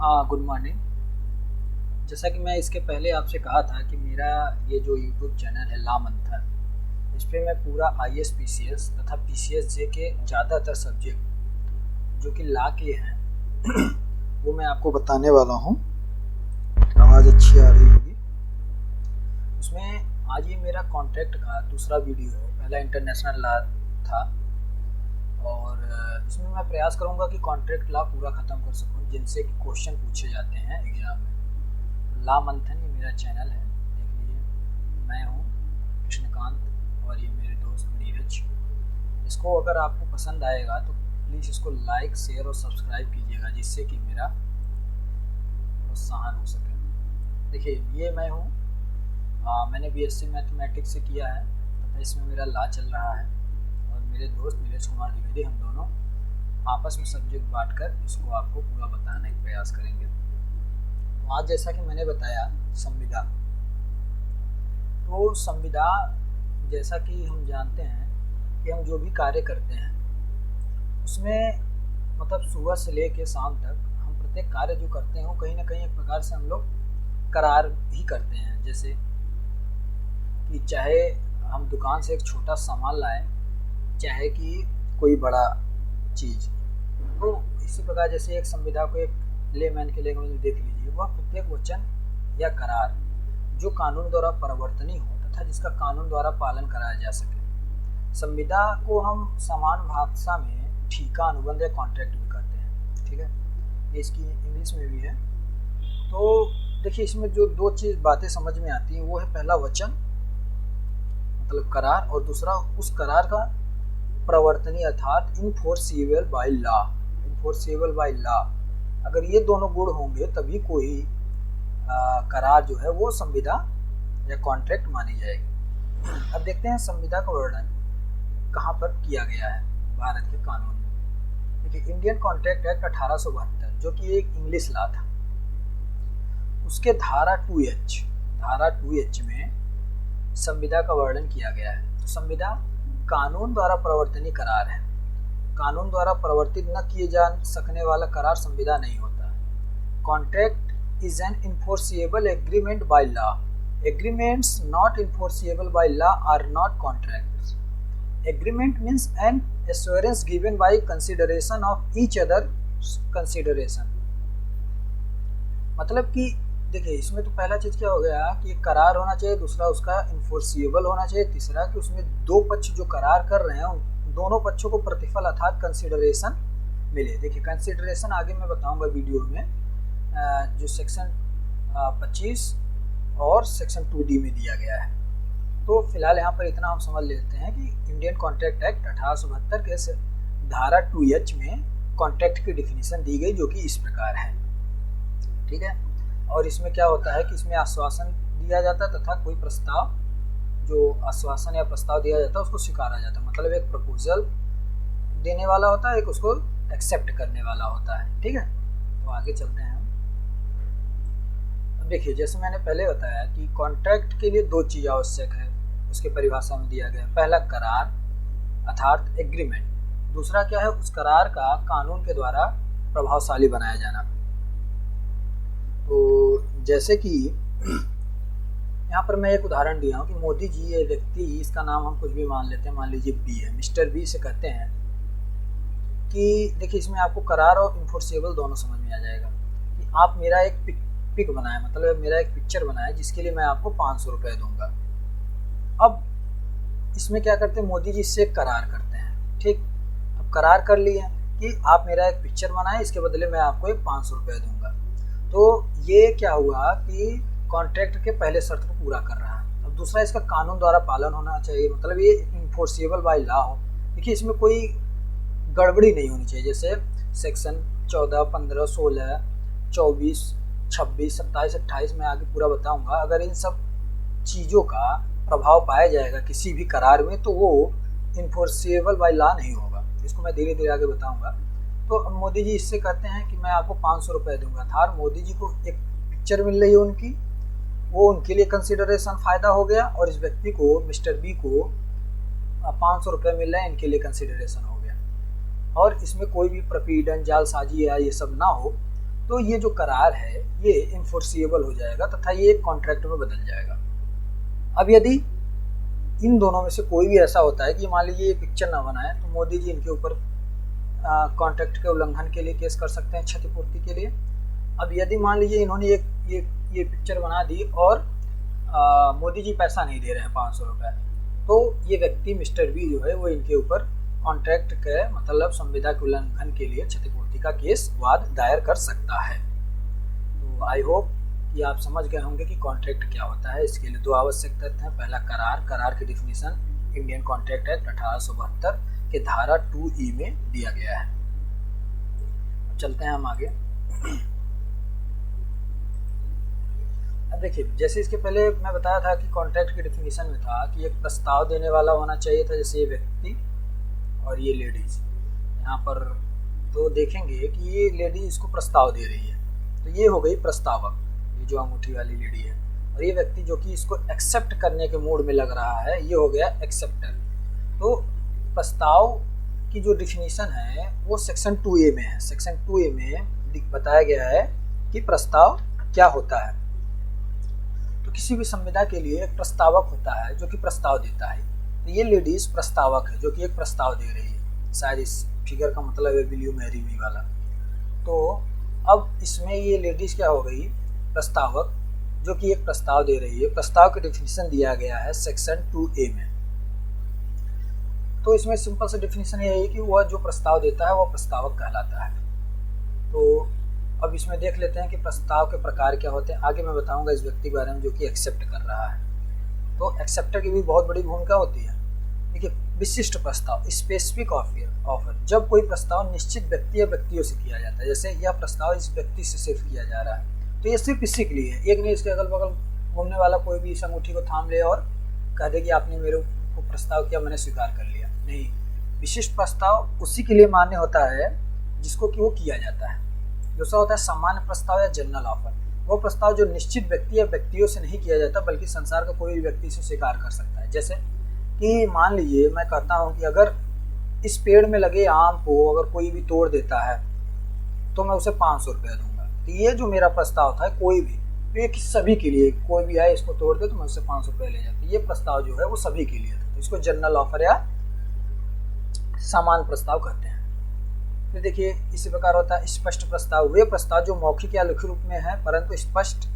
हाँ, good morning. जैसा कि मैं इसके पहले आपसे कहा था कि मेरा ये जो यूट्यूब चैनल है ला मंथन, इस पे मैं पूरा आईएएस पीसीएस तथा पीसीएस जे के ज़्यादातर सब्जेक्ट जो कि ला के हैं वो मैं आपको बताने वाला हूँ। आवाज़ अच्छी आ रही होगी। उसमें आज ये मेरा कॉन्ट्रैक्ट का दूसरा वीडियो है। पहला इंटरनेशनल ला था और इसमें मैं प्रयास करूँगा कि कॉन्ट्रैक्ट ला पूरा ख़त्म कर सकूँ, जिनसे कि क्वेश्चन पूछे जाते हैं एग्ज़ाम में। ला मंथन ये मेरा चैनल है, देख लीजिए। मैं हूँ कृष्णकांत और ये मेरे दोस्त नीरज। इसको अगर आपको पसंद आएगा तो प्लीज़ इसको लाइक, शेयर और सब्सक्राइब कीजिएगा, जिससे कि मेरा प्रोत्साहन हो सके। देखिए, ये मैं हूँ। मैंने बीएससी मैथमेटिक्स से किया है तथा इसमें मेरा ला चल रहा है और मेरे दोस्त नीरज कुमार द्विवेदी, हम दोनों आपस में सब्जेक्ट बांटकर इसको आपको पूरा बताने का प्रयास करेंगे। तो आज जैसा कि मैंने बताया, संविदा। तो संविदा, जैसा कि हम जानते हैं कि हम जो भी कार्य करते हैं उसमें मतलब सुबह से लेकर शाम तक हम प्रत्येक कार्य जो करते हैं वो कहीं ना कहीं एक प्रकार से हम लोग करार ही करते हैं। जैसे कि चाहे हम दुकान से एक छोटा सामान लाएं, चाहे कि कोई बड़ा चीज़। तो इसी प्रकार जैसे एक संविदा को एक लेमैन के लैंग्वेज में देख लीजिए, वह प्रत्येक वचन या करार जो कानून द्वारा परिवर्तनीय हो तथा जिसका कानून द्वारा पालन कराया जा सके। संविदा को हम समान भाषा में ठीका, अनुबंध या कॉन्ट्रैक्ट भी कहते हैं। ठीक है, ये इसकी इंग्लिश में भी है। तो देखिए, इसमें जो दो चीज़ बातें समझ में आती हैं वो है, पहला वचन मतलब करार, और दूसरा उस करार का प्रवर्तनीय अर्थात इनफोर्सिबल बाय लॉ। इनफोर्सिबल बाय लॉ, अगर ये दोनों गुण होंगे तभी कोई करार जो है वो संविदा या कॉन्ट्रैक्ट मानी जाएगी। अब देखते हैं संविदा का वर्णन कहाँ पर किया गया है भारत के कानून में। देखिए, इंडियन कॉन्ट्रैक्ट एक्ट 1872 जो कि एक इंग्लिश लॉ था, उसके धारा 2H में संविदा का वर्णन किया गया है। तो संविदा कानून द्वारा प्रवर्तनीय करार है। कानून द्वारा परिवर्तित न किए जा सकने वाला करार संविदा नहीं होता। Contract is an enforceable agreement by law. Agreements not enforceable by law are not contracts. Agreement means an assurance given by consideration of each other consideration. मतलब कि देखिए, इसमें तो पहला चीज़ क्या हो गया कि एक करार होना चाहिए, दूसरा उसका इन्फोर्सिएबल होना चाहिए, तीसरा कि उसमें दो पक्ष जो करार कर रहे हैं उन दोनों पक्षों को प्रतिफल अर्थात कंसिडरेशन मिले। देखिए, कंसिडरेशन आगे मैं बताऊंगा वीडियो में, जो सेक्शन 25 और सेक्शन 2D में दिया गया है। तो फिलहाल यहाँ पर इतना हम समझ लेते हैं कि इंडियन कॉन्ट्रैक्ट एक्ट 1872 के धारा 2H में कॉन्ट्रैक्ट की डिफिनीशन दी गई, जो कि इस प्रकार है। ठीक है, और इसमें क्या होता है कि इसमें आश्वासन दिया जाता है तथा कोई प्रस्ताव, जो आश्वासन या प्रस्ताव दिया जाता है उसको स्वीकारा जाता है। मतलब एक प्रपोजल देने वाला होता है, एक उसको एक्सेप्ट करने वाला होता है। ठीक है, तो आगे चलते हैं। अब देखिए, जैसे मैंने पहले बताया कि कॉन्ट्रैक्ट के लिए दो चीज़ आवश्यक है, उसके परिभाषा में दिया गया। पहला करार अर्थात एग्रीमेंट, दूसरा क्या है, उस करार का कानून के द्वारा प्रभावशाली बनाया जाना। तो जैसे कि यहाँ पर मैं एक उदाहरण दिया हूँ कि मोदी जी, ये व्यक्ति, इसका नाम हम कुछ भी मान लेते हैं, मान लीजिए बी है, मिस्टर बी से कहते हैं कि देखिए, इसमें आपको करार और इन्फोर्सिबल दोनों समझ में आ जाएगा कि आप मेरा एक पिक बनाए, मतलब मेरा एक पिक्चर बनाए, जिसके लिए मैं आपको 500 रुपये दूंगा। अब इसमें क्या करते हैं, मोदी जी इससे एक करार करते हैं। ठीक, अब करार कर लिए कि आप मेरा एक पिक्चर बनाए, इसके बदले मैं आपको एक 500 रुपये दूंगा। तो ये क्या हुआ कि कॉन्ट्रैक्ट के पहले शर्त को पूरा कर रहा है। अब दूसरा, इसका कानून द्वारा पालन होना चाहिए, मतलब ये इन्फोर्सिबल बाय लॉ हो। देखिए, इसमें कोई गड़बड़ी नहीं होनी चाहिए। जैसे सेक्शन 14, 15, 16, 24, 26, 27, 28 में आगे पूरा बताऊंगा। अगर इन सब चीज़ों का प्रभाव पाया जाएगा किसी भी करार में तो वो इन्फोर्सिबल बाय लॉ नहीं होगा। इसको मैं धीरे धीरे आगे बताऊंगा। तो मोदी जी इससे कहते हैं कि मैं आपको 500 रुपये दूंगा था, और मोदी जी को एक पिक्चर मिल रही है उनकी, वो उनके लिए कंसिडरेशन फ़ायदा हो गया, और इस व्यक्ति को, मिस्टर बी को 500 रुपये मिल रहे हैं, इनके लिए कंसिडरेशन हो गया। और इसमें कोई भी प्रपीड़न, जालसाजी या ये सब ना हो, तो ये जो करार है ये इन्फोर्सिएबल हो जाएगा तथा ये एक कॉन्ट्रैक्ट में बदल जाएगा। अब यदि इन दोनों में से कोई भी ऐसा होता है कि मान लीजिए ये पिक्चर ना बनाए, तो मोदी जी इनके ऊपर कॉन्ट्रैक्ट के उल्लंघन के लिए केस कर सकते हैं, क्षतिपूर्ति के लिए। अब यदि मान लीजिए इन्होंने ये पिक्चर बना दी और मोदी जी पैसा नहीं दे रहे हैं 500 रुपये, तो ये व्यक्ति मिस्टर बी जो है वो इनके ऊपर कॉन्ट्रैक्ट के मतलब संविदा के उल्लंघन के लिए क्षतिपूर्ति का केस वाद दायर कर सकता है। तो आई होप कि आप समझ गए होंगे कि कॉन्ट्रैक्ट क्या होता है। इसके लिए दो आवश्यक तथ्य हैं। पहला करार की डिफिनीशन इंडियन कॉन्ट्रैक्ट एक्ट 1872 के धारा 2E में दिया गया है। अब चलते हैं हम आगे। अब देखिए, जैसे इसके पहले मैं बताया था कि कॉन्ट्रैक्ट की डिफिनीशन में था कि एक प्रस्ताव देने वाला होना चाहिए था, जैसे ये व्यक्ति और ये लेडीज। यहाँ पर तो देखेंगे कि ये लेडी इसको प्रस्ताव दे रही है, तो ये हो गई प्रस्तावक, ये जो अंगूठी वाली लेडी है। और ये व्यक्ति जो कि इसको एक्सेप्ट करने के मूड में लग रहा है, ये हो गया एक्सेप्टर। तो प्रस्ताव की जो डिफिनीशन है वो सेक्शन 2A में है। सेक्शन 2A में बताया गया है कि प्रस्ताव क्या होता है। तो किसी भी संविदा के लिए एक प्रस्तावक होता है जो कि प्रस्ताव देता है। तो ये लेडीज प्रस्तावक है जो कि एक प्रस्ताव दे रही है। शायद इस फिगर का मतलब है विल यू मैरी मी वाला। तो अब इसमें ये लेडीज क्या हो गई, प्रस्तावक जो कि एक प्रस्ताव दे रही है। प्रस्ताव की डिफिनीशन दिया गया है सेक्शन 2A में। तो इसमें सिंपल सा डिफिनीशन ये है कि वह जो प्रस्ताव देता है वह प्रस्तावक कहलाता है। तो अब इसमें देख लेते हैं कि प्रस्ताव के प्रकार क्या होते हैं। आगे मैं बताऊंगा इस व्यक्ति के बारे में जो कि एक्सेप्ट कर रहा है। तो एक्सेप्टर की भी बहुत बड़ी भूमिका होती है। देखिए, विशिष्ट प्रस्ताव, स्पेसिफिक ऑफर, जब कोई प्रस्ताव निश्चित व्यक्ति या व्यक्तियों से किया जाता है। जैसे यह प्रस्ताव इस व्यक्ति से सिर्फ किया जा रहा है, तो ये सिर्फ इसी के लिए है। एक नहीं इसके अगल बगल घूमने वाला कोई भी इस अंगूठी को थाम ले और कह दे कि आपने मेरे को प्रस्ताव किया, मैंने स्वीकार कर लिया। नहीं, विशिष्ट प्रस्ताव उसी के लिए मान्य होता है जिसको कि वो किया जाता है। दूसरा होता है सामान्य प्रस्ताव या जनरल ऑफर। वो प्रस्ताव जो निश्चित व्यक्ति या व्यक्तियों से नहीं किया जाता बल्कि संसार का कोई भी व्यक्ति से स्वीकार कर सकता है। जैसे कि मान लीजिए मैं कहता हूँ कि अगर इस पेड़ में लगे आम को अगर कोई भी तोड़ देता है तो मैं उसे 500 रुपये दूंगा। तो ये जो मेरा प्रस्ताव था, कोई भी, तो ये सभी के लिए, कोई भी आए इसको तोड़ दे तो मैं उससे 500 रुपये ले जाती। ये प्रस्ताव जो है वो सभी के लिए था, तो इसको जनरल ऑफर या सामान्य प्रस्ताव कहते हैं। फिर देखिए, इसी प्रकार होता है स्पष्ट प्रस्ताव। वे प्रस्ताव जो मौखिक या लिखित रूप में है परंतु स्पष्ट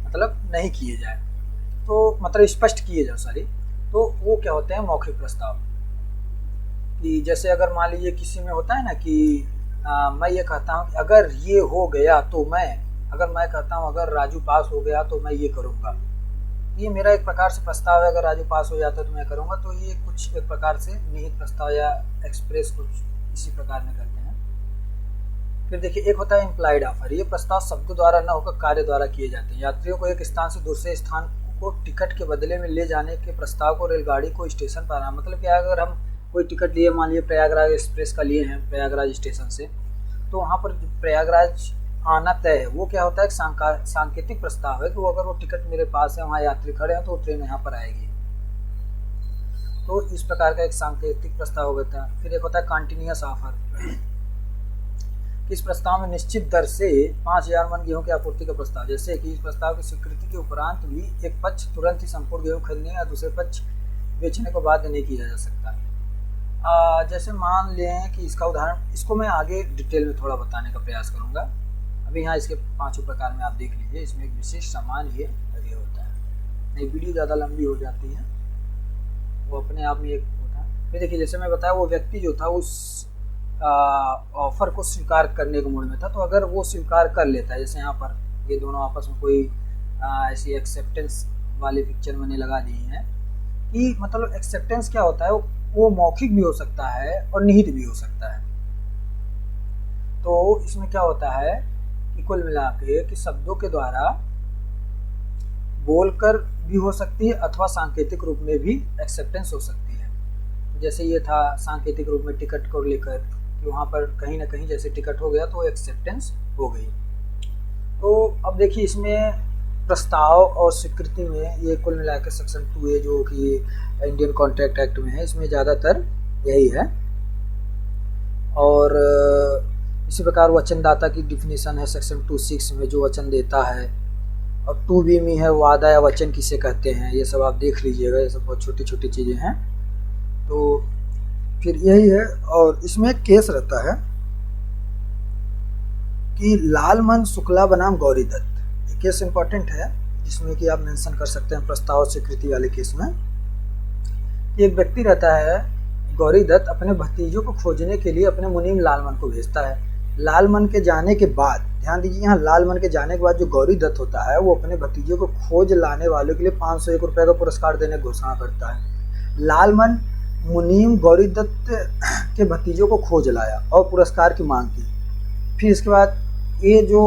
मतलब नहीं किए जाए, तो मतलब स्पष्ट किए जाए सॉरी, तो वो क्या होते हैं मौखिक प्रस्ताव। कि जैसे अगर मान लीजिए किसी में होता है ना कि मैं ये कहता हूँ कि अगर ये हो गया तो मैं कहता हूँ अगर राजू पास हो गया तो मैं ये करूँगा। ये मेरा एक प्रकार से प्रस्ताव है, अगर राजू पास हो जाता तो मैं करूँगा। तो ये कुछ एक प्रकार से निहित प्रस्ताव या एक्सप्रेस कुछ इसी प्रकार में करते हैं। फिर देखिए, एक होता है इम्प्लाइड ऑफर। ये प्रस्ताव शब्दों द्वारा न होकर कार्य द्वारा किए जाते हैं। यात्रियों को एक स्थान से दूसरे स्थान को टिकट के बदले में ले जाने के प्रस्ताव को रेलगाड़ी को स्टेशन पर आना, मतलब क्या, अगर हम कोई टिकट लिए, मान लीजिए प्रयागराज एक्सप्रेस का लिए हैं प्रयागराज स्टेशन से, तो वहाँ पर प्रयागराज आना तय है। वो क्या होता है, एक सांकेतिक प्रस्ताव है कि वो अगर वो टिकट मेरे पास है, वहाँ यात्री खड़े हैं, तो वो ट्रेन यहाँ पर आएगी। तो इस प्रकार का एक सांकेतिक प्रस्ताव होता है। फिर एक होता है कॉन्टिन्यूअस ऑफर। इस प्रस्ताव में निश्चित दर से 5000 मन गेहूं की आपूर्ति का प्रस्ताव। जैसे कि इस प्रस्ताव की स्वीकृति के उपरांत भी एक पक्ष तुरंत ही संपूर्ण गेहूं खरीदने या दूसरे पक्ष बेचने को बाध्य नहीं किया जा सकता। जैसे मान लें कि इसका उदाहरण, इसको मैं आगे डिटेल में थोड़ा बताने का प्रयास करूंगा। अभी यहाँ इसके 5 प्रकार में आप देख लीजिए। इसमें एक विशेष सामान ये होता है। नहीं, वीडियो ज़्यादा लंबी हो जाती है, वो अपने आप में एक होता है। फिर देखिए, जैसे मैं बताया, वो व्यक्ति जो था उस ऑफर को स्वीकार करने के मूड में था, तो अगर वो स्वीकार कर लेता है, जैसे यहाँ पर ये दोनों आपस में कोई ऐसी एक्सेप्टेंस वाली पिक्चर मैंने लगा दी है कि मतलब एक्सेप्टेंस क्या होता है, वो मौखिक भी हो सकता है और निहित भी हो सकता है। तो इसमें क्या होता है कि कुल मिला के कि शब्दों के द्वारा बोलकर भी हो सकती है अथवा सांकेतिक रूप में भी एक्सेप्टेंस हो सकती है। जैसे ये था सांकेतिक रूप में टिकट को लेकर कि वहाँ पर कहीं ना कहीं जैसे टिकट हो गया तो एक्सेप्टेंस हो गई। तो अब देखिए, इसमें प्रस्ताव और स्वीकृति में ये कुल मिलाकर सेक्शन 2A जो कि इंडियन कॉन्ट्रैक्ट एक्ट में है, इसमें ज़्यादातर यही है। और इसी प्रकार वचनदाता की डिफिनीशन है सेक्शन 26 में, जो वचन देता है। और 2B में है वादा या वचन किसे कहते हैं, ये सब आप देख लीजिएगा, ये सब बहुत छोटी छोटी चीज़ें हैं। तो फिर यही है। और इसमें एक केस रहता है कि लालमन शुक्ला बनाम गौरी दत्त, ये केस इंपॉर्टेंट है, जिसमें कि आप मेंशन कर सकते हैं प्रस्ताव स्वीकृति वाले केस में। कि एक व्यक्ति रहता है गौरी दत्त, अपने भतीजों को खोजने के लिए अपने मुनीम लालमन को भेजता है। लालमन के जाने के बाद, ध्यान दीजिए यहाँ, लालमन के जाने के बाद जो गौरी दत्त होता है वो अपने भतीजों को खोज लाने वालों के लिए 501 रुपये का पुरस्कार देने की घोषणा करता है। लालमन मुनीम गौरी दत्त के भतीजों को खोज लाया और पुरस्कार की मांग की। फिर इसके बाद ये जो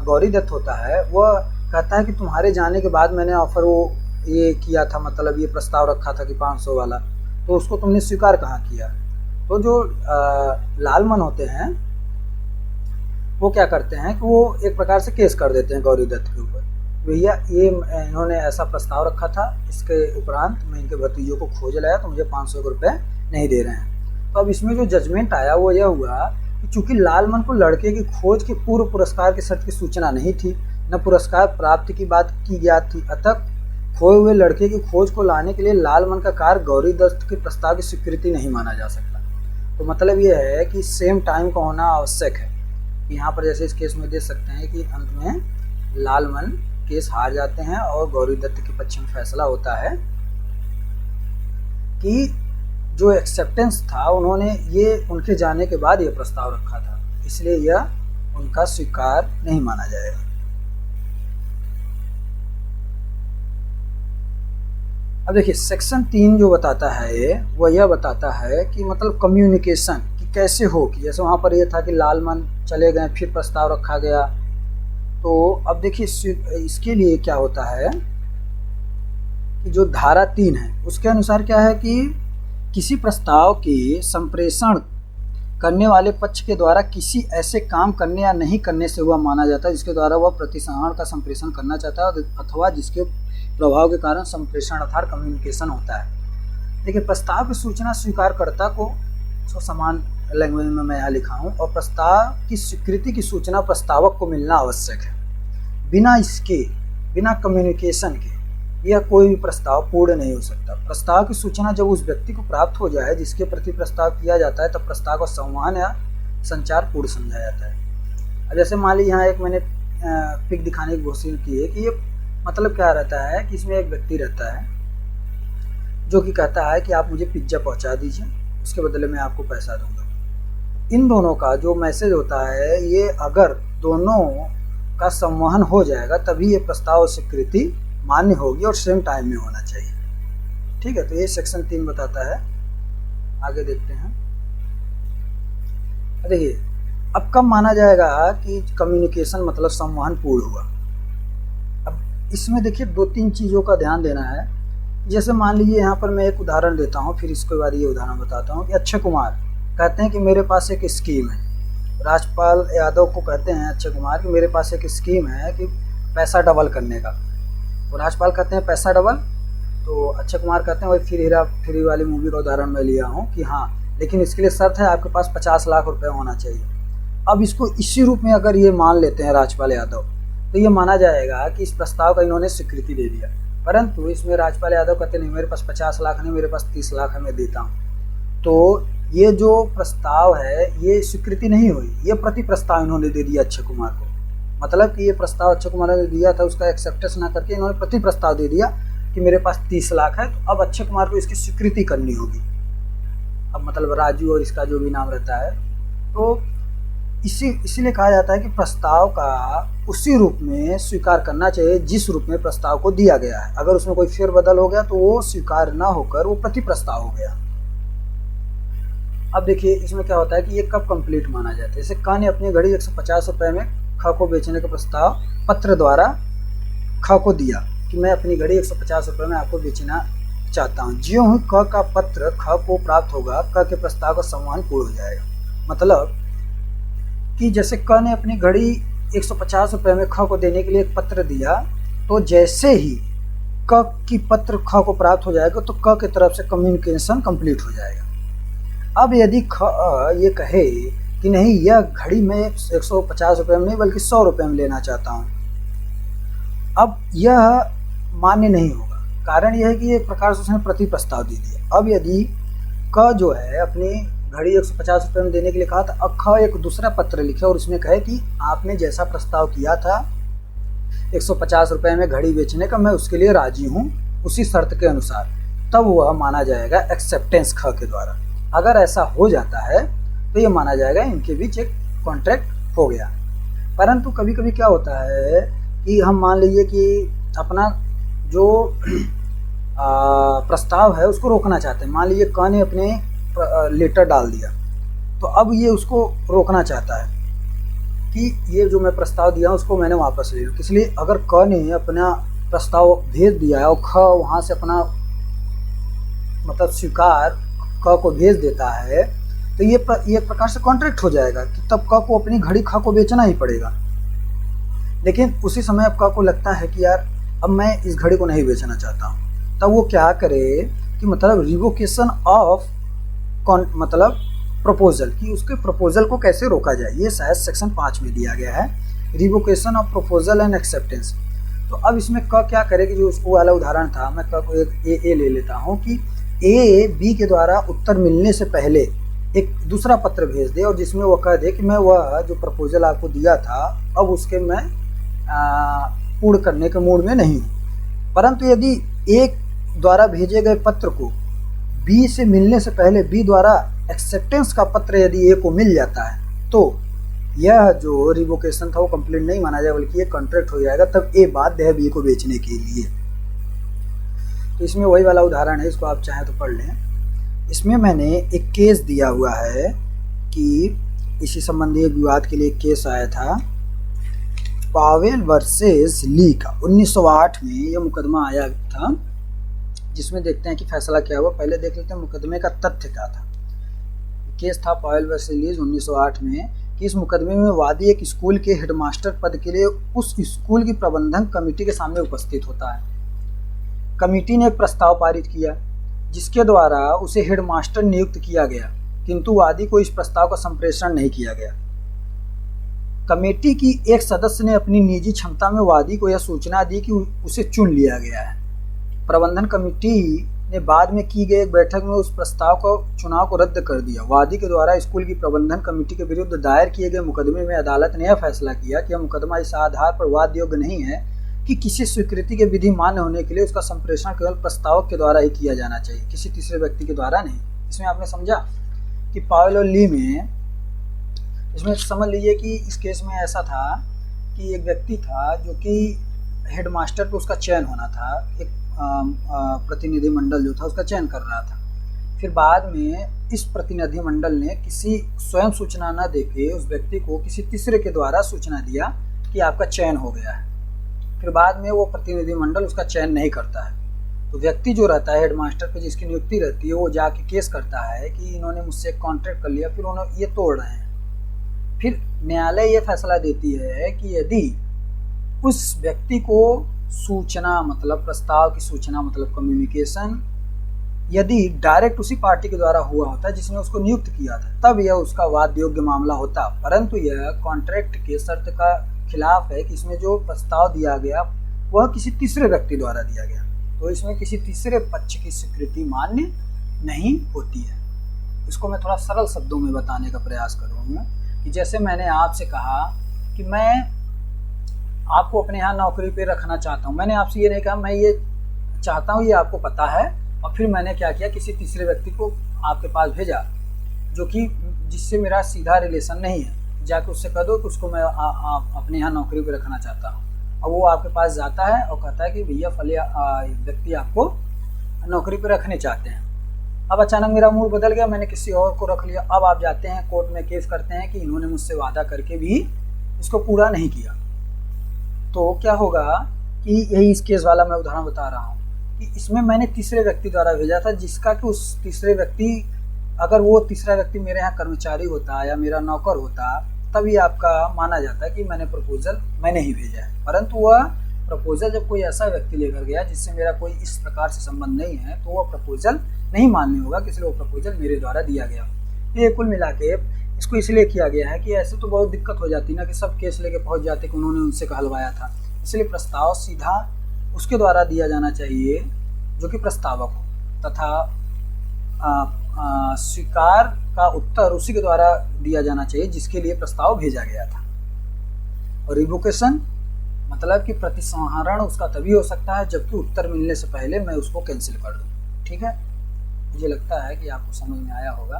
गौरी दत्त होता है वह कहता है कि तुम्हारे जाने के बाद मैंने ऑफर वो ये किया था, मतलब ये प्रस्ताव रखा था कि 500 वाला, तो उसको तुमने स्वीकार कहाँ किया। तो जो लालमन होते हैं वो क्या करते हैं कि वो एक प्रकार से केस कर देते हैं गौरी दत्त के ऊपर, भैया ये इन्होंने ऐसा प्रस्ताव रखा था, इसके उपरांत मैं इनके भतीजों को खोज लाया तो मुझे 500 रुपये नहीं दे रहे हैं। तो अब इसमें जो जजमेंट आया वो यह हुआ कि चूंकि लालमन को लड़के की खोज के पूर्व पुरस्कार की शर्त की सूचना नहीं थी, न पुरस्कार प्राप्ति की बात की ज्ञात थी, अतः खोए हुए लड़के की खोज को लाने के लिए लालमन का कार्य गौरी दत्त के प्रस्ताव की स्वीकृति नहीं माना जा सकता। तो मतलब ये है कि सेम टाइम का होना आवश्यक है। यहाँ पर जैसे इस केस में देख सकते हैं कि अंत में लालमन केस हार जाते हैं और गौरी दत्त के पक्ष में फैसला होता है कि जो एक्सेप्टेंस था उन्होंने ये उनके जाने के बाद ये प्रस्ताव रखा था, इसलिए यह उनका स्वीकार नहीं माना जाएगा। अब देखिए सेक्शन 3 जो बताता है वह यह बताता है कि मतलब कम्युनिकेशन कि कैसे हो, कि जैसे वहाँ पर यह था कि लालमन चले गए फिर प्रस्ताव रखा गया। तो अब देखिए इसके लिए क्या होता है कि जो धारा 3 है उसके अनुसार क्या है कि किसी प्रस्ताव के संप्रेषण करने वाले पक्ष के द्वारा किसी ऐसे काम करने या नहीं करने से हुआ माना जाता है जिसके द्वारा वह प्रतिसंहरण का संप्रेषण करना चाहता है अथवा जिसके प्रभाव के कारण संप्रेषण अर्थात कम्युनिकेशन होता है। देखिए प्रस्ताव की सूचना स्वीकारकर्ता को समान लैंग्वेज में मैं यहाँ लिखा हूँ, और प्रस्ताव की स्वीकृति की सूचना प्रस्तावक को मिलना आवश्यक है। बिना कम्युनिकेशन के यह कोई भी प्रस्ताव पूर्ण नहीं हो सकता। प्रस्ताव की सूचना जब उस व्यक्ति को प्राप्त हो जाए जिसके प्रति प्रस्ताव किया जाता है तब प्रस्ताव का संवहन या संचार पूर्ण समझा जाता है। जैसे मान लीजिए यहाँ एक मैंने पिक दिखाने की कोशिश की है कि ये मतलब क्या रहता है कि इसमें एक व्यक्ति रहता है जो कि कहता है कि आप मुझे पिज्ज़ा पहुंचा दीजिए, उसके बदले में आपको पैसा दूंगा। इन दोनों का जो मैसेज होता है ये अगर दोनों का संवहन हो जाएगा तभी ये प्रस्ताव स्वीकृति मान्य होगी और सेम टाइम में होना चाहिए। ठीक है, तो ये सेक्शन 3 बताता है। आगे देखते हैं। देखिए अब कब माना जाएगा कि कम्युनिकेशन मतलब संवहन पूर्ण हुआ। अब इसमें देखिए 2-3 चीज़ों का ध्यान देना है। जैसे मान लीजिए यहाँ पर मैं एक उदाहरण देता हूँ, फिर इसके बाद ये उदाहरण बताता हूँ कि अक्षय कुमार कहते हैं कि मेरे पास एक स्कीम है। राजपाल यादव को कहते हैं अक्षय कुमार कि मेरे पास एक स्कीम है कि पैसा डबल करने का। तो राजपाल कहते हैं पैसा डबल, तो अक्षय कुमार कहते हैं वही फिर हेरा फेरी वाली मूवी का उदाहरण मैं लिया हूँ कि हाँ, लेकिन इसके लिए शर्त है आपके पास 50 लाख रुपए होना चाहिए। अब इसको इसी रूप में अगर ये मान लेते हैं राजपाल यादव तो ये माना जाएगा कि इस प्रस्ताव का इन्होंने स्वीकृति दे दिया। परंतु इसमें राजपाल यादव कहते नहीं मेरे पास 50 लाख नहीं, मेरे पास 30 लाख है, मैं देता हूँ। तो ये जो प्रस्ताव है ये स्वीकृति नहीं हुई, ये प्रति प्रस्ताव इन्होंने दे दिया अक्षय कुमार को। मतलब कि ये प्रस्ताव अक्षय कुमार ने दिया था उसका एक्सेप्टेंस ना करके इन्होंने प्रति प्रस्ताव दे दिया कि मेरे पास 30 लाख है, तो अब अक्षय कुमार को इसकी स्वीकृति करनी होगी। अब मतलब राजू और इसका जो भी नाम रहता है, तो इसीलिए कहा जाता है कि प्रस्ताव का उसी रूप में स्वीकार करना चाहिए जिस रूप में प्रस्ताव को दिया गया है। अगर उसमें कोई फेरबदल हो गया तो वो स्वीकार ना होकर वो प्रति प्रस्ताव हो गया। अब देखिए इसमें क्या होता है कि ये कब कंप्लीट माना जाता है। जैसे क ने अपनी घड़ी 150 रुपये में ख को बेचने का प्रस्ताव पत्र द्वारा ख को दिया कि मैं अपनी घड़ी 150 रुपये में आपको बेचना चाहता हूँ। ज्यों ही क का पत्र ख को प्राप्त होगा क के प्रस्ताव का संवहन पूर्ण हो जाएगा। मतलब कि जैसे क ने अपनी घड़ी 150 रुपये में ख को देने के लिए एक पत्र दिया, तो जैसे ही क की पत्र ख को प्राप्त हो जाएगा तो क की तरफ से कम्युनिकेशन कंप्लीट हो जाएगा। अब यदि ख ये कहे कि नहीं, यह घड़ी मैं 150 रुपये में नहीं बल्कि 100 रुपये में लेना चाहता हूँ। अब यह मान्य नहीं होगा। कारण यह है कि एक प्रकार से उसने प्रति प्रस्ताव दे दिया। अब यदि क जो है अपनी घड़ी 150 रुपये में देने के लिए कहा था, अब ख एक दूसरा पत्र लिखे और उसमें कहे कि आपने जैसा प्रस्ताव किया था 150 रुपये में घड़ी बेचने का, मैं उसके लिए राजी हूँ उसी शर्त के अनुसार, तब वह माना जाएगा एक्सेप्टेंस ख के द्वारा। अगर ऐसा हो जाता है तो ये माना जाएगा इनके बीच एक कॉन्ट्रैक्ट हो गया। परंतु कभी कभी क्या होता है कि हम मान लीजिए कि अपना जो प्रस्ताव है उसको रोकना चाहते हैं। मान लीजिए क ने अपने लेटर डाल दिया, तो अब ये उसको रोकना चाहता है कि ये जो मैं प्रस्ताव दिया उसको मैंने वापस ले लूँ। इसलिए अगर क ने अपना प्रस्ताव भेज दिया है और ख वहाँ से अपना मतलब स्वीकार क को भेज देता है, तो ये एक प्रकार से कॉन्ट्रैक्ट हो जाएगा कि तब क को अपनी घड़ी ख को बेचना ही पड़ेगा। लेकिन उसी समय अब क को लगता है कि यार अब मैं इस घड़ी को नहीं बेचना चाहता हूँ, तब वो क्या करे कि मतलब रिवोकेशन ऑफ मतलब प्रपोजल, कि उसके प्रपोजल को कैसे रोका जाए। ये शायद सेक्शन 5 में दिया गया है, revocation of proposal and acceptance. तो अब इसमें क क्या करे कि जो उसको वाला उदाहरण था, मैं क को एक ए ले लेता हूँ कि ए बी के द्वारा उत्तर मिलने से पहले एक दूसरा पत्र भेज दे और जिसमें वो कह दे कि मैं वह जो प्रपोजल आपको दिया था अब उसके मैं पूर्ण करने के मूड में नहीं हूँ। परंतु यदि ए द्वारा भेजे गए पत्र को बी से मिलने से पहले बी द्वारा एक्सेप्टेंस का पत्र यदि ए को मिल जाता है, तो यह जो रिवोकेशन था वो कंप्लीट नहीं माना जाएगा बल्कि ये कॉन्ट्रैक्ट हो जाएगा। तब ए बाध्य है बी को बेचने के लिए। तो इसमें वही वाला उदाहरण है, इसको आप चाहें तो पढ़ लें। इसमें मैंने एक केस दिया हुआ है कि इसी संबंधी विवाद के लिए एक केस आया था, पावेल वर्सेस ली का। 1908 में यह मुकदमा आया था, जिसमें देखते हैं कि फैसला क्या हुआ। पहले देख लेते हैं मुकदमे का तथ्य क्या था। केस था पावेल वर्सेस ली 1908 में कि इस मुकदमे में वादी एक स्कूल के हेडमास्टर पद के लिए उस स्कूल की प्रबंधन कमेटी के सामने उपस्थित होता है। कमेटी ने एक प्रस्ताव पारित किया जिसके द्वारा उसे हेडमास्टर नियुक्त किया गया, किंतु वादी को इस प्रस्ताव का संप्रेषण नहीं किया गया। कमेटी की एक सदस्य ने अपनी निजी क्षमता में वादी को यह सूचना दी कि उसे चुन लिया गया है। प्रबंधन कमेटी ने बाद में की गई एक बैठक में उस प्रस्ताव को चुनाव को रद्द कर दिया। वादी के द्वारा स्कूल की प्रबंधन कमेटी के विरुद्ध दायर किए गए मुकदमे में अदालत ने यह फैसला किया कि यह मुकदमा इस आधार पर वाद योग्य नहीं है कि किसी स्वीकृति के विधि मान्य होने के लिए उसका संप्रेषण केवल प्रस्तावक के द्वारा ही किया जाना चाहिए, किसी तीसरे व्यक्ति के द्वारा नहीं। इसमें आपने समझा कि पावेल और ली में, इसमें समझ लीजिए कि इस केस में ऐसा था कि एक व्यक्ति था जो कि हेडमास्टर पे उसका चयन होना था, एक प्रतिनिधि मंडल जो था उसका चयन कर रहा था। फिर बाद में इस प्रतिनिधि मंडल ने किसी स्वयं सूचना न देके उस व्यक्ति को किसी तीसरे के द्वारा सूचना दिया कि आपका चयन हो गया है। फिर बाद में वो प्रतिनिधि मंडल उसका चयन नहीं करता है, तो व्यक्ति जो रहता है हेडमास्टर पे जिसकी नियुक्ति रहती है वो जाके केस करता है कि इन्होंने मुझसे कॉन्ट्रैक्ट कर लिया, फिर उन्होंने ये तोड़ रहे हैं। फिर न्यायालय ये फैसला देती है कि यदि उस व्यक्ति को सूचना मतलब प्रस्ताव की सूचना मतलब कम्युनिकेशन यदि डायरेक्ट उसी पार्टी के द्वारा हुआ होता जिसने उसको नियुक्त किया था, तब यह उसका वाद योग्य मामला होता। परंतु यह कॉन्ट्रैक्ट के शर्त का खिलाफ है कि इसमें जो प्रस्ताव दिया गया वह किसी तीसरे व्यक्ति द्वारा दिया गया, तो इसमें किसी तीसरे पक्ष की स्वीकृति मान्य नहीं होती है। इसको मैं थोड़ा सरल शब्दों में बताने का प्रयास करूँगा कि जैसे मैंने आपसे कहा कि मैं आपको अपने यहाँ नौकरी पे रखना चाहता हूँ, मैंने आपसे ये नहीं कहा मैं ये चाहता हूँ, ये आपको पता है, और फिर मैंने क्या किया किसी तीसरे व्यक्ति को आपके पास भेजा जो कि जिससे मेरा सीधा रिलेशन नहीं है, जाके उससे कह दो कि उसको मैं अपने यहाँ नौकरी पे रखना चाहता हूँ। और वो आपके पास जाता है और कहता है कि भैया फले व्यक्ति आपको नौकरी पे रखने चाहते हैं। अब अचानक मेरा मूड बदल गया, मैंने किसी और को रख लिया। अब आप जाते हैं कोर्ट में केस करते हैं कि इन्होंने मुझसे वादा करके भी इसको पूरा नहीं किया। तो क्या होगा कि यही इस केस वाला मैं उदाहरण बता रहा हूँ कि इसमें मैंने तीसरे व्यक्ति द्वारा भेजा था, जिसका कि उस तीसरे व्यक्ति अगर वो तीसरा व्यक्ति मेरे यहाँ कर्मचारी होता या मेरा नौकर होता तभी आपका माना जाता है कि मैंने प्रपोजल मैंने ही भेजा है। परंतु वह प्रपोजल जब कोई ऐसा व्यक्ति लेकर गया जिससे मेरा कोई इस प्रकार से संबंध नहीं है, तो वह प्रपोजल नहीं मान्य होगा, इसलिए वो प्रपोजल मेरे द्वारा दिया गया। ये कुल मिला के इसको इसलिए किया गया है कि ऐसे तो बहुत दिक्कत हो जाती ना कि सब केस लेके पहुंच जाते कि उन्होंने उनसे कहलवाया था। इसलिए प्रस्ताव सीधा उसके द्वारा दिया जाना चाहिए जो कि प्रस्तावक हो, तथा स्वीकार का उत्तर उसी के द्वारा दिया जाना चाहिए जिसके लिए प्रस्ताव भेजा गया था। और रिवोकेशन मतलब कि प्रतिसंहरण उसका तभी हो सकता है जबकि उत्तर मिलने से पहले मैं उसको कैंसिल कर दूं। ठीक है, मुझे लगता है कि आपको समझ में आया होगा।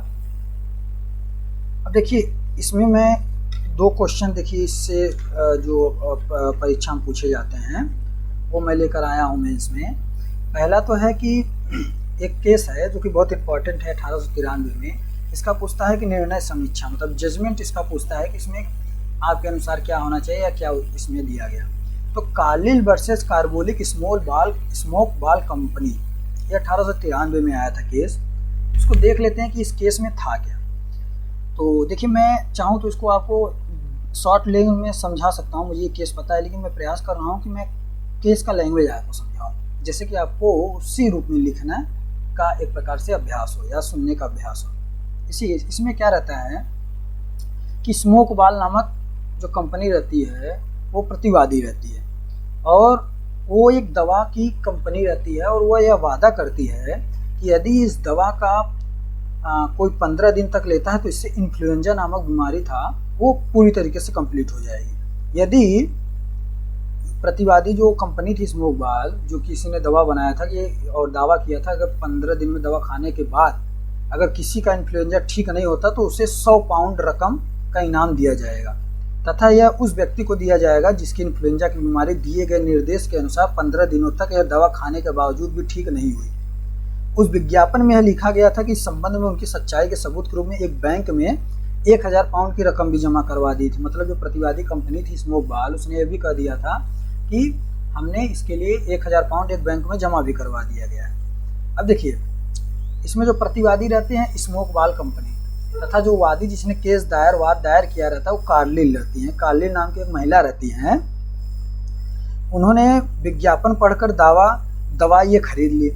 अब देखिए इसमें मैं 2 क्वेश्चन देखिए इससे जो परीक्षा में पूछे जाते हैं वो मैं लेकर आया हूँ मेंस में। पहला तो है कि एक केस है जो कि बहुत इंपॉर्टेंट है 1893 में। इसका पूछता है कि निर्णय समीक्षा मतलब जजमेंट इसका पूछता है कि इसमें आपके अनुसार क्या होना चाहिए या क्या इसमें दिया गया। तो कार्लिल वर्सेस कार्बोलिक स्मोक बाल कंपनी, ये 1893 में आया था केस। इसको देख लेते हैं कि इस केस में था क्या। तो देखिए मैं चाहूँ तो इसको आपको शॉर्ट लैंग्वेज में समझा सकता हूँ, मुझे ये केस पता है, लेकिन मैं प्रयास कर रहा हूँ कि मैं केस का लैंग्वेज आपको समझाऊँ, जैसे कि आपको उसी रूप में लिखना का एक प्रकार से अभ्यास हो या सुनने का अभ्यास हो। इसमें क्या रहता है कि स्मोक बाल नामक जो कंपनी रहती है वो प्रतिवादी रहती है और वो एक दवा की कंपनी रहती है और वो यह वादा करती है कि यदि इस दवा का कोई 15 दिन तक लेता है तो इससे इन्फ्लुएंजा नामक बीमारी था वो पूरी तरीके से कंप्लीट हो जाएगी। यदि प्रतिवादी जो कंपनी थी स्मोक बाल, जो किसी ने दवा बनाया था कि और दावा किया था अगर 15 दिन में दवा खाने के बाद अगर किसी का इन्फ्लुएंजा ठीक नहीं होता तो उसे 100 पाउंड रकम का इनाम दिया जाएगा तथा यह उस व्यक्ति को दिया जाएगा जिसकी इन्फ्लुएंजा की बीमारी दिए गए निर्देश के अनुसार 15 दिनों तक यह दवा खाने के बावजूद भी ठीक नहीं हुई। उस विज्ञापन में यह लिखा गया था कि इस संबंध में उनकी सच्चाई के सबूत के रूप में एक बैंक में 1000 पाउंड की रकम भी जमा करवा दी थी। मतलब जो प्रतिवादी कंपनी थी स्मोक बाल, उसने यह भी कह दिया था कि हमने इसके लिए 1000 पाउंड एक बैंक में जमा भी करवा दिया गया है। अब देखिए इसमें जो प्रतिवादी रहते हैं स्मोक बाल कंपनी तथा जो वादी जिसने वाद दायर किया रहता है वो कार्लिल रहती हैं। कार्लिल नाम की एक महिला रहती हैं। उन्होंने विज्ञापन पढ़कर दवा ये खरीद ली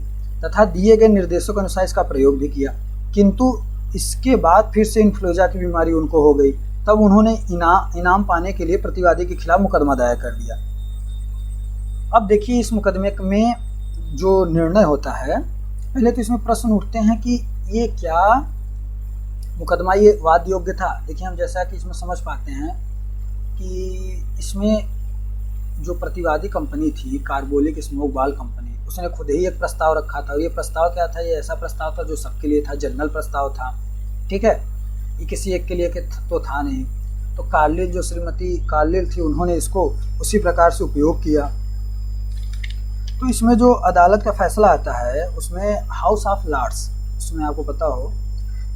तथा दिए गए निर्देशों के अनुसार इसका प्रयोग भी किया, किंतु इसके बाद फिर से इन्फ्लुएंजा की बीमारी उनको हो गई। तब उन्होंने इनाम पाने के लिए प्रतिवादी के खिलाफ मुकदमा दायर कर दिया। अब देखिए इस मुकदमे में जो निर्णय होता है, पहले तो इसमें प्रश्न उठते हैं कि ये क्या मुकदमा ये वाद योग्य था। देखिए हम जैसा कि इसमें समझ पाते हैं कि इसमें जो प्रतिवादी कंपनी थी कार्बोलिक स्मोक बाल कंपनी, उसने खुद ही एक प्रस्ताव रखा था और ये प्रस्ताव क्या था, ये ऐसा प्रस्ताव था जो सबके लिए था, जनरल प्रस्ताव था। ठीक है, ये किसी एक के लिए तो था नहीं। तो कार्लिल जो श्रीमती कार्लिल थी उन्होंने इसको उसी प्रकार से उपयोग किया। तो इसमें जो अदालत का फैसला आता है उसमें हाउस ऑफ लॉर्ड्स, उसमें आपको पता हो,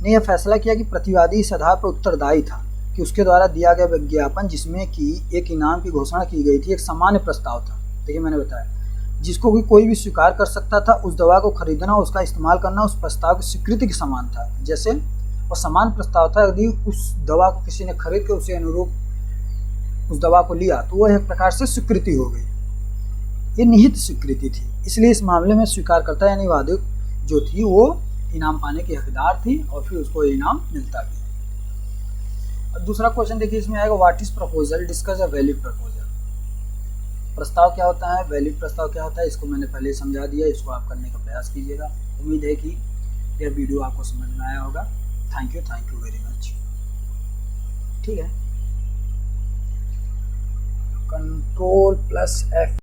ने यह फैसला किया कि प्रतिवादी इस आधार पर उत्तरदायी था कि उसके द्वारा दिया गया विज्ञापन जिसमें कि एक इनाम की घोषणा की गई थी एक सामान्य प्रस्ताव था। देखिए मैंने बताया जिसको भी कोई भी स्वीकार कर सकता था। उस दवा को खरीदना उसका इस्तेमाल करना उस प्रस्ताव की स्वीकृति के समान था। जैसे वो समान प्रस्ताव था, यदि उस दवा को किसी ने खरीद के उसे अनुरूप उस दवा को लिया तो वह एक प्रकार से स्वीकृति हो गई, ये निहित स्वीकृति थी। इसलिए इस मामले में स्वीकारकर्ता यानी वादी जो थी वो इनाम पाने की हकदार थी और फिर उसको इनाम मिलता गया। अब दूसरा क्वेश्चन देखिए इसमें आएगा what is proposal, discuss a valid proposal. प्रस्ताव क्या होता है, वैलिड प्रस्ताव क्या होता है, इसको मैंने पहले समझा दिया, इसको आप करने का प्रयास कीजिएगा। उम्मीद है कि यह वीडियो आपको समझ में आया होगा। Thank you very much. ठीक है, Ctrl+F